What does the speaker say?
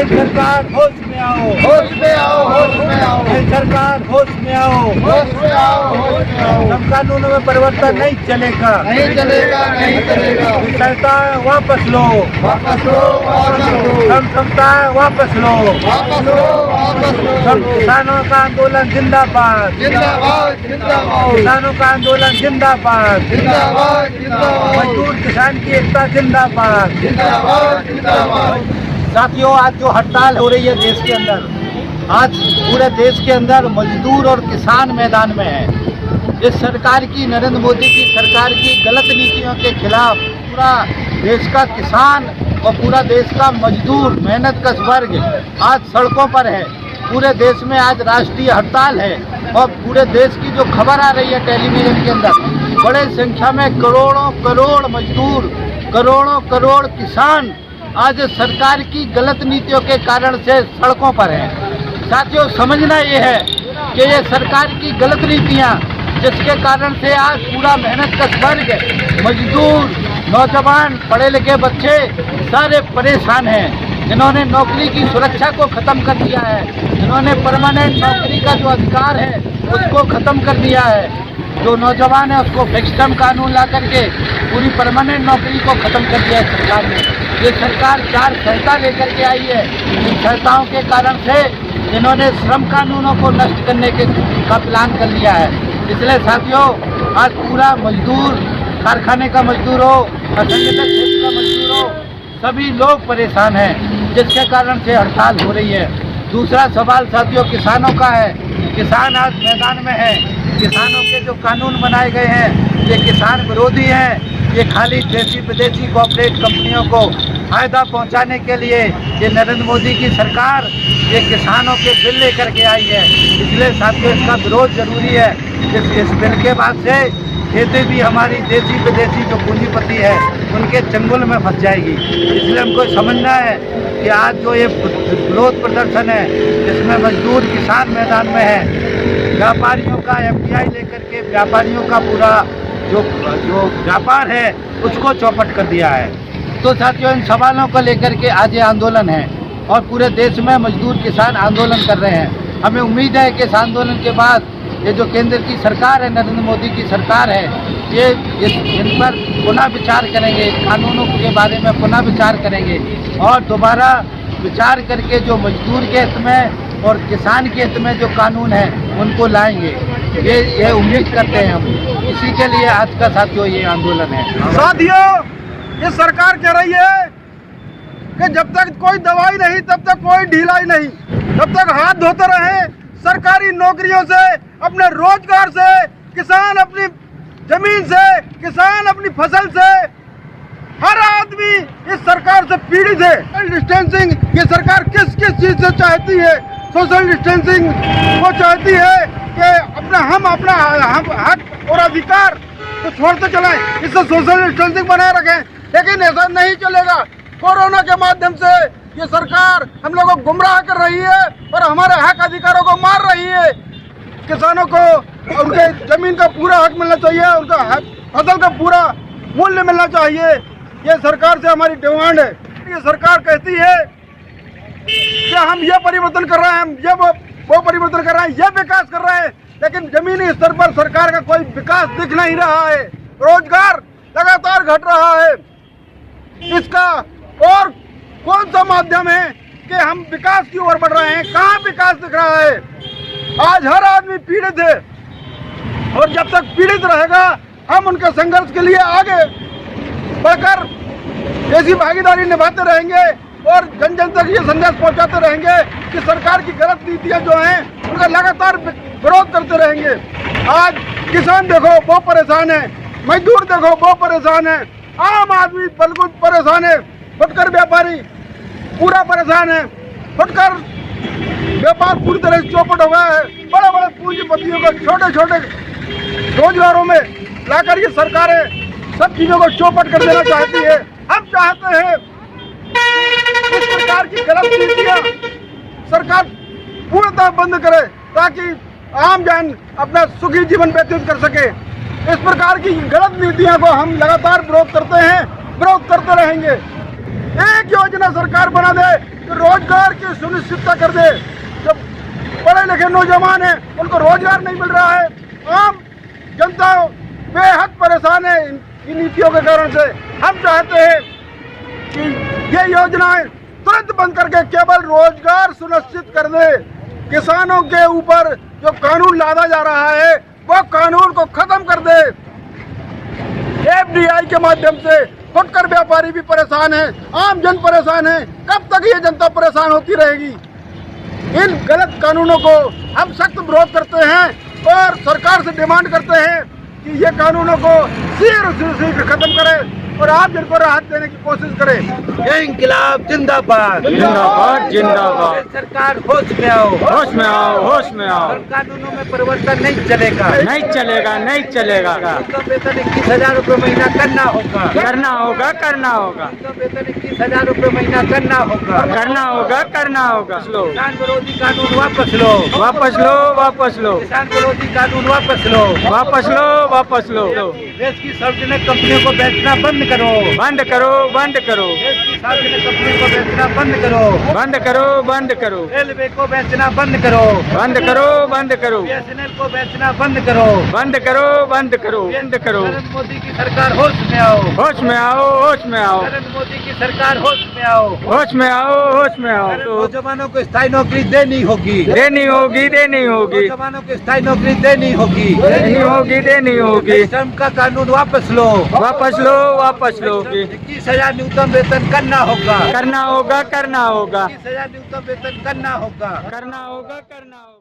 सरकार होश में आओ, होश में आओ, होश में आओ, सरकार होश में आओ, होश में आओ, होश में आओ। सब कानूनों में परिवर्तन नहीं चलेगा, नहीं चलेगा, नहीं चलेगा। विषयताएं वापस लो, वापस लो, वापस लो, समताएं वापस लो, वापस लो, वापस लो। सब किसानों का आंदोलन जिंदाबाद, जिंदाबाद, जिंदाबाद, किसानों का आंदोलन जिंदाबाद, जिंदाबाद, जिंदाबाद, मजदूर किसान की एकता जिंदाबाद। जिंदाबाद, जिंदाबाद। साथियों, आज जो हड़ताल हो रही है देश के अंदर, आज पूरे देश के अंदर मजदूर और किसान मैदान में है। इस सरकार की, नरेंद्र मोदी की सरकार की गलत नीतियों के खिलाफ पूरा देश का किसान और पूरा देश का मजदूर, मेहनतकश वर्ग आज सड़कों पर है। पूरे देश में आज राष्ट्रीय हड़ताल है और पूरे देश की जो खबर आ रही है टेलीविजन के अंदर, बड़े संख्या में करोड़ों करोड़ मजदूर, करोड़ों करोड़ किसान आज सरकार की गलत नीतियों के कारण से सड़कों पर हैं। साथियों, समझना ये है कि ये सरकार की गलत नीतियां, जिसके कारण से आज पूरा मेहनतकश वर्ग, मजदूर, नौजवान, पढ़े लिखे बच्चे सारे परेशान हैं। जिन्होंने नौकरी की सुरक्षा को ख़त्म कर दिया है, जिन्होंने परमानेंट नौकरी का जो अधिकार है उसको ख़त्म कर दिया है, जो नौजवान है उसको फिक्स टर्म कानून ला करके पूरी परमानेंट नौकरी को ख़त्म कर दिया है सरकार ने। ये सरकार 4 संहिता लेकर के आई है। इन संहिताओं के कारण से इन्होंने श्रम कानूनों को नष्ट करने का प्लान कर लिया है। इसलिए साथियों, आज पूरा मजदूर, कारखाने का मजदूर हो, असंगठित क्षेत्र का मजदूर हो, सभी लोग परेशान हैं, जिसके कारण से हड़ताल हो रही है। दूसरा सवाल साथियों किसानों का है। किसान आज मैदान में है। किसानों के जो कानून बनाए गए हैं ये किसान विरोधी हैं। ये खाली देसी विदेशी कॉर्पोरेट कंपनियों को फायदा पहुंचाने के लिए ये नरेंद्र मोदी की सरकार ये किसानों के बिल लेकर के आई है। इसलिए साथियों, इसका विरोध जरूरी है। इस बिल के बाद से खेती भी हमारी देसी विदेशी जो पूंजीपति है उनके चंगुल में फंस जाएगी। इसलिए हमको समझना है कि आज जो ये विरोध प्रदर्शन है इसमें मजदूर किसान मैदान में है। व्यापारियों का FDI लेकर के व्यापारियों का पूरा जो व्यापार है उसको चौपट कर दिया है। तो साथियों, इन सवालों को लेकर के आज ये आंदोलन है और पूरे देश में मजदूर किसान आंदोलन कर रहे हैं। हमें उम्मीद है कि इस आंदोलन के बाद ये जो केंद्र की सरकार है, नरेंद्र मोदी की सरकार है, ये इन पर पुनः विचार करेंगे, कानूनों के बारे में पुनः विचार करेंगे और दोबारा विचार करके जो मजदूर के हित में और किसान के हित में जो कानून है उनको लाएंगे। ये उम्मीद करते हैं हम। इसी के लिए आज का साथियों ये आंदोलन है। साथियों, ये सरकार कह रही है कि जब तक कोई दवाई नहीं तब तक कोई ढिलाई नहीं, जब तक हाथ धोते रहे सरकारी नौकरियों से, अपने रोजगार से, किसान अपनी जमीन से, किसान अपनी फसल से, हर आदमी इस सरकार से पीड़ित है। सोशल डिस्टेंसिंग ये सरकार किस किस चीज से चाहती है? सोशल डिस्टेंसिंग वो चाहती है कि हम अपना हक और अधिकार को छोड़ते चलाएं, इससे सोशल डिस्टेंसिंग बनाए रखें। लेकिन ऐसा नहीं चलेगा। कोरोना के माध्यम से ये सरकार हम लोगों को गुमराह कर रही है और हमारे हक अधिकारों को मार रही है। किसानों को उनके जमीन का पूरा हक मिलना चाहिए, उनका फसल का पूरा मूल्य मिलना चाहिए। ये सरकार से हमारी डिमांड है। ये सरकार कहती है कि हम ये परिवर्तन कर रहे हैं, हम ये वो परिवर्तन कर रहे हैं, ये विकास कर रहे हैं, लेकिन जमीनी स्तर पर सरकार का कोई विकास दिख नहीं रहा है। रोजगार लगातार घट रहा है। इसका और कौन सा माध्यम है कि हम विकास की ओर बढ़ रहे हैं? कहाँ विकास दिख रहा है? आज हर आदमी पीड़ित है और जब तक पीड़ित रहेगा हम उनके संघर्ष के लिए आगे बढ़कर ऐसी भागीदारी निभाते रहेंगे और जन जन तक ये संदेश पहुंचाते रहेंगे कि सरकार की गलत नीतियां जो हैं उनका लगातार विरोध करते रहेंगे। आज किसान देखो वो परेशान है, मजदूर देखो वो परेशान है, आम आदमी बिल्कुल परेशान है, फुटकर व्यापारी पूरा परेशान है। फुटकर व्यापार पूरी तरह से चौपट हो गया है। बड़े बड़े पूंजीपतियों को छोटे छोटे रोजगारों में लाकर ये सरकारें सब चीजों को चौपट कर देना चाहती है। हम चाहते हैं इस प्रकार की गलत नीतियां सरकार पूर्णतः बंद करे ताकि आम जन अपना सुखी जीवन व्यतीत कर सके। इस प्रकार की गलत नीतियों को हम लगातार विरोध करते हैं, विरोध करते रहेंगे। एक योजना सरकार बना दे कि रोजगार की सुनिश्चितता कर दे। जब पढ़े लिखे नौजवान हैं उनको रोजगार नहीं मिल रहा है, आम जनता बेहद परेशान है इन नीतियों के कारण से। हम चाहते हैं कि ये योजनाएं तुरंत बंद करके केवल रोजगार सुनिश्चित कर दे। किसानों के ऊपर जो कानून लादा जा रहा है वो कानून को खत्म कर दे। FDI के माध्यम से फुटकर व्यापारी भी परेशान है, आम जन परेशान है। कब तक ये जनता परेशान होती रहेगी? इन गलत कानूनों को हम सख्त विरोध करते हैं और सरकार से डिमांड करते हैं कि ये कानूनों को शीघ्र से शीघ्र खत्म करे और आप जन को राहत देने की कोशिश करें। जय इंकलाब जिंदाबाद, जिंदाबाद जिंदाबाद। सरकार होश में आओ, होश में आओ, होश में आओ। और कानूनों में परिवर्तन नहीं चलेगा, नहीं चलेगा, नहीं चलेगा। उनका वेतन 21,000 रुपये महीना करना होगा, करना होगा, करना होगा, उनका वेतन 21,000 रुपये महीना करना होगा, करना होगा, करना होगा। लो, किसान विरोधी कानून वापस लो, वापस लो, वापस लो, किसान विरोधी कानून वापस लो, वापस लो, वापस लो। देश की सार्वजनिक कंपनियों को बेचना बंद करो, बंद करो, बंद करो, देश की सार्वजनिक कंपनियों को बेचना बंद करो, बंद करो, बंद करो, रेलवे को बेचना बंद करो, बंद करो, बंद करो, BSNL को बेचना बंद करो, बंद करो, बंद करो, बंद करो। नरेंद्र मोदी की सरकार होश में आओ, होश में आओ, होश में आओ, नरेंद्र मोदी की सरकार होश में आओ। होश में आओ, होश में आओ। तो नौजवानों को स्थायी नौकरी देनी होगी, देनी होगी, देनी होगी, नौजवानों को स्थायी नौकरी देनी होगी, देनी होगी, देनी होगी। श्रम का कानून वापस लो, वापस लो, वापस लो। 21,000 न्यूनतम वेतन करना होगा, करना होगा, करना होगा, 21,000 न्यूनतम वेतन करना होगा। करना होगा, करना होगा।